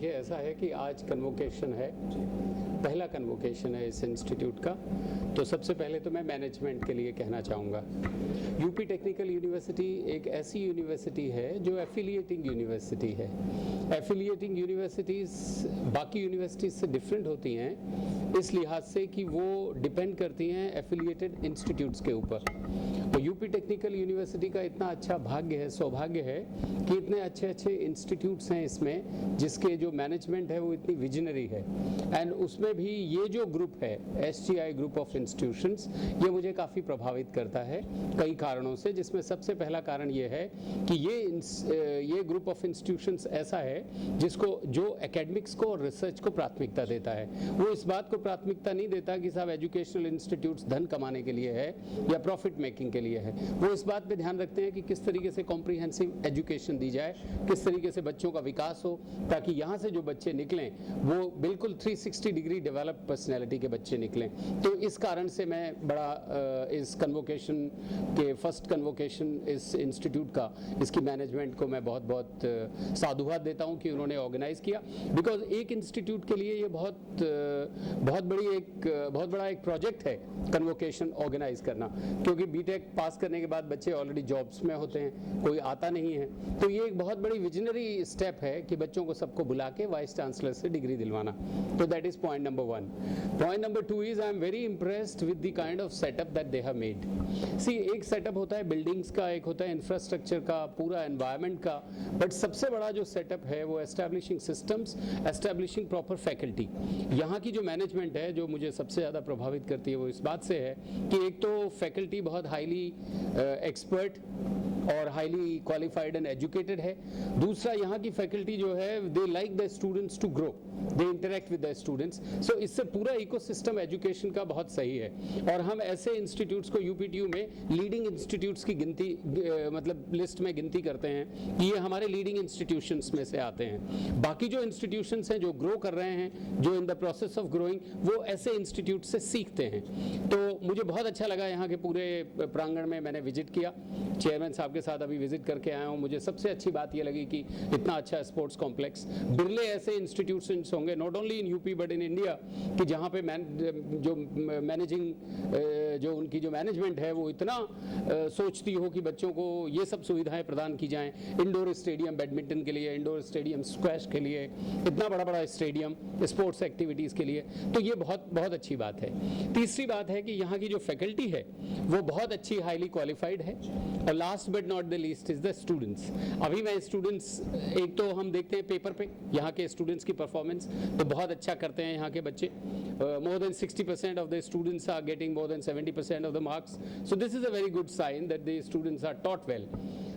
देखिए ऐसा है कि आज कन्वोकेशन है, पहला कन्वोकेशन है इस इंस्टीट्यूट का। तो सबसे पहले तो मैं मैनेजमेंट के लिए कहना चाहूँगा, यूपी टेक्निकल यूनिवर्सिटी एक ऐसी यूनिवर्सिटी है जो एफिलिएटिंग यूनिवर्सिटी है। एफिलिएटिंग यूनिवर्सिटीज़ बाकी यूनिवर्सिटीज़ से डिफरेंट होती हैं इस लिहाज से कि वो डिपेंड करती हैं एफिलिएटेड इंस्टीट्यूट्स के ऊपर। तो यूपी टेक्निकल यूनिवर्सिटी का इतना अच्छा भाग्य है, सौभाग्य है कि इतने अच्छे अच्छे इंस्टीट्यूट्स हैं इसमें, जिसके जो मैनेजमेंट है वो इतनी विजनरी है। एंड उसमें भी ये जो ग्रुप है SGI ग्रुप ऑफ इंस्टीट्यूशंस, ये मुझे काफ़ी प्रभावित करता है कई कारणों से, जिसमें सबसे पहला कारण ये है कि ये ग्रुप ऑफ इंस्टीट्यूशंस ऐसा है जिसको जो एकेडमिक्स को और रिसर्च को प्राथमिकता देता है। वो इस बात को प्राथमिकता नहीं देता कि साहब एजुकेशनल इंस्टीट्यूट्स धन कमाने के लिए है या प्रॉफिट मेकिंग के लिए है। वो इस बात पे ध्यान रखते हैं कि किस तरीके से कॉम्प्रिहेंसिव एजुकेशन दी जाए, किस तरीके से बच्चों का विकास हो, ताकि यहाँ से जो बच्चे निकलें वो बिल्कुल 360 डिग्री डेवलप पर्सनैलिटी के बच्चे निकलें। तो इस कारण से मैं बड़ा इस कन्वोकेशन के फर्स्ट कन्वोकेशन इस इंस्टीट्यूट का, इसकी मैनेजमेंट को मैं बहुत बहुत साधुवाद देता हूँ कि उन्होंने ऑर्गेनाइज किया। बिकॉज एक इंस्टीट्यूट के लिए ये बहुत बड़ा एक प्रोजेक्ट है कन्वोकेशन ऑर्गेनाइज करना, क्योंकि बीटेक पास करने के बाद बच्चे ऑलरेडी जॉब्स में होते हैं, कोई आता नहीं है। तो ये एक बहुत बड़ी विजनरी स्टेप है कि बच्चों को सबको बुला के वाइस चांसलर से डिग्री दिलवाना। तो that is point number 1। Point number 2 is I am very impressed with the kind of setup that they have made. See, एक सेटअप होता है बिल्डिंग्स का, एक होता है इंफ्रास्ट्रक्चर का, पूरा एनवायरनमेंट का, बट सबसे बड़ा जो सेटअप है वो establishing systems, establishing proper faculty. यहाँ की जो मैनेजमेंट है जो मुझे सबसे ज़्यादा प्रभावित करती है वो इस बात से है कि एक तो फैकल्टी बहुत हाईली एक्सपर्ट और हाईली क्वालिफाइड एंड एजुकेटेड है। दूसरा, यहाँ की फैकल्टी जो है they like the students to grow, they interact with the students. So इससे पूरा इकोसिस्टम एजुकेशन का बहुत सही है। और हम ऐसे इंस्टीट्यूट्स को UPTU में लीडिंग इंस्टीट्यूट्स की गिनती मतलब लिस्ट में गिनती करते हैं कि ये हमारे लीडिंग इंस्टीट्यूशंस में से आते हैं। बाकी जो इंस्टीट्यूशंस हैं जो ग्रो कर रहे हैं, जो in the process of growing, वो ऐसे इंस्टीट्यूट से सीखते हैं। तो मुझे बहुत अच्छा लगा यहाँ के पूरे प्रांगण में मैंने विजिट किया, चेयरमैन साहब के साथ अभी विजिट करके आया हूँ। मुझे सबसे अच्छी बात ये लगी कि इतना अच्छा स्पोर्ट्स कॉम्प्लेक्स, बिरले ऐसे इंस्टीट्यूशंस होंगे not only in UP but in India, कि जहाँ पे जो उनकी जो मैनेजमेंट है वो इतना सोचती हो कि बच्चों को ये सब सुविधाएं प्रदान की जाएं। इंडोर स्टेडियम बैडमिंटन के लिए, इंडोर स्टेडियम स्क्वैश के लिए, इतना बड़ा स्टेडियम स्पोर्ट्स एक्टिविटीज़ के लिए। तो ये बहुत अच्छी बात है। तीसरी बात है कि यहाँ की जो फैकल्टी है वो बहुत अच्छी, हाईली क्वालिफाइड है। और last but not the least is the students. अभी मैं स्टूडेंट्स, एक तो हम देखते हैं पेपर पे यहाँ के स्टूडेंट्स की परफॉर्मेंस तो बहुत अच्छा करते हैं यहाँ के बच्चे। More than 60% of the students are getting more than 70% of the marks. So this is a very good sign that the students are taught well.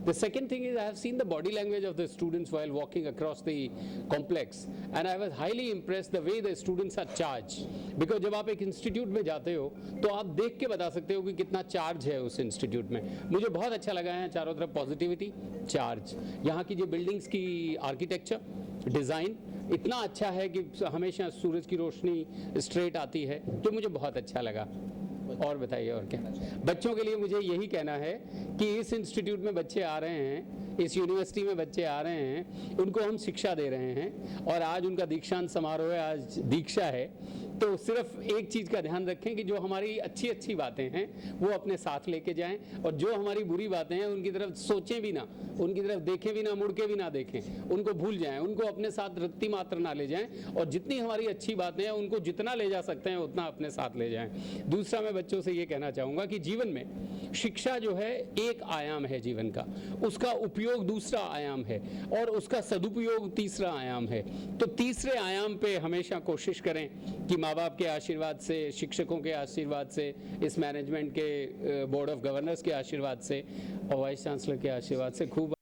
The second thing is I have seen the body language of the students while walking across the complex, and I was highly impressed the way the students are charged. Because जब आप एक institute में जाते हो तो आप देख के बता सकते हो कि कितना चार्ज है उस इंस्टीट्यूट में। मुझे बहुत अच्छा लगा है चारों तरफ पॉजिटिविटी, चार्ज। यहाँ की जो बिल्डिंग्स की आर्किटेक्चर, डिज़ाइन इतना अच्छा है कि हमेशा सूरज की रोशनी स्ट्रेट आती है, तो मुझे बहुत अच्छा लगा। और बताइए और क्या। बच्चों के लिए मुझे यही कहना है कि इस इंस्टीट्यूट में बच्चे आ रहे हैं, इस यूनिवर्सिटी में बच्चे आ रहे हैं, उनको हम शिक्षा दे रहे हैं और आज उनका दीक्षांत समारोह है, आज दीक्षा है। तो सिर्फ एक चीज़ का ध्यान रखें कि जो हमारी अच्छी बातें हैं वो अपने साथ लेके जाएं, और जो हमारी बुरी बातें हैं उनकी तरफ सोचें भी ना, उनकी तरफ देखें भी ना, मुड़ के भी ना देखें, उनको भूल जाएं, उनको अपने साथ रत्ती मात्र ना ले जाएं, और जितनी हमारी अच्छी बातें हैं उनको जितना ले जा सकते हैं उतना अपने साथ ले जाएं। दूसरा, मैं बच्चों से ये कहना चाहूँगा कि जीवन में शिक्षा जो है एक आयाम है जीवन का, उसका उपयोग दूसरा आयाम है और उसका सदुपयोग तीसरा आयाम है। तो तीसरे आयाम पे हमेशा कोशिश करें कि माँ बाप के आशीर्वाद से, शिक्षकों के आशीर्वाद से, इस मैनेजमेंट के बोर्ड ऑफ गवर्नर्स के आशीर्वाद से और वाइस चांसलर के आशीर्वाद से खूब